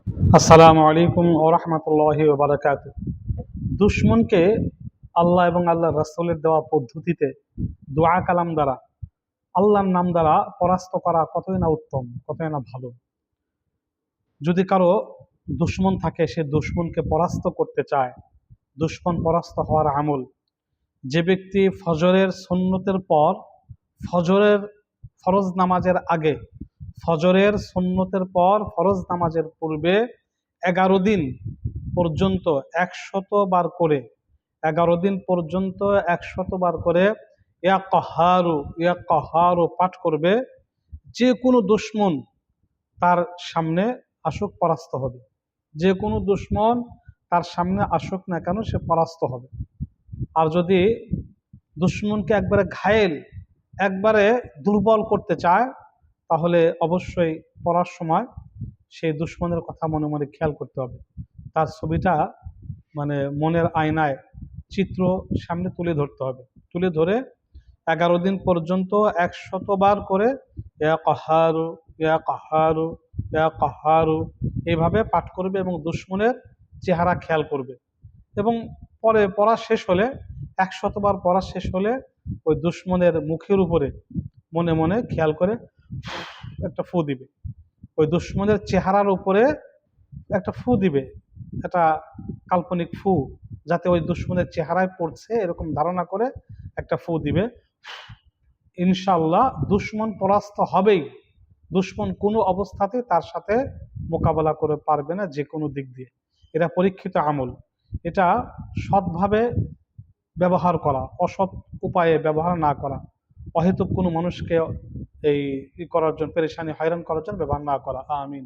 আসসালামু আলাইকুম ওয়া রাহমাতুল্লাহি ওয়া বারাকাতুহু। দুশমনকে আল্লাহ এবং আল্লাহর রাসূলের দেওয়া পদ্ধতিতে দোয়া কালাম দ্বারা, আল্লাহর নাম দ্বারা পরাস্ত করা কতই না উত্তম, কতই না ভালো। যদি কারো দুশমন থাকে, সে দুশমনকে পরাস্ত করতে চায়, দুশমন পরাস্ত হওয়ার আমল, যে ব্যক্তি ফজরের সুন্নতের পর, ফজরের ফরজ নামাজের আগে, ফজরের সুন্নতের পর ফরজ নামাজের পূর্বে 11 দিন পর্যন্ত 100 বার করে, 11 দিন পর্যন্ত 100 বার করে ইয়া কাহারু পাঠ করবে, যে কোনো দুশমন তার সামনে আসুক পরাস্ত হবে। যে কোনো দুশমন তার সামনে আসুক না কেন, সে পরাস্ত হবে। আর যদি দুশমনকে একবারে ঘায়েল, একবারে দুর্বল করতে চায়, তাহলে অবশ্যই পড়ার সময় সেই দুশমনের কথা মনে মনে খেয়াল করতে হবে। তার ছবিটা মনের আয়নায় চিত্র সামনে তুলে ধরতে হবে। তুলে ধরে 11 দিন পর্যন্ত 100 বার করে ইয়া কাহারু, ইয়া কাহারু, ইয়া কাহারু এইভাবে পাঠ করবে এবং দুশমনের চেহারা খেয়াল করবে। এবং পরে পড়া শেষ হলে, 100 বার পড়া শেষ হলে, ওই দুশমনের মুখের উপরে মনে মনে খেয়াল করে একটা ফু দিবে। ওই দুশমনের চেহারার উপরে একটা ফু দিবে, একটা কাল্পনিক ফু, যাতে ওই দুশমনের চেহারায় পড়ছে এরকম ধারণা করে একটা ফু দিবে। ইনশাআল্লাহ দুশমন পরাস্ত হবেই। দুশমন কোনো অবস্থাতেই তার সাথে মোকাবেলা করে পারবে না, যে কোনো দিক দিয়ে। এটা পরীক্ষিত আমল। এটা সৎভাবে ব্যবহার করা, অসৎ উপায়ে ব্যবহার না করা, অহেতুক কোনো মানুষকে এই করার জন্য, পেরেশানি হয়রান করার জন্য ব্যবহার না করা। আমিন।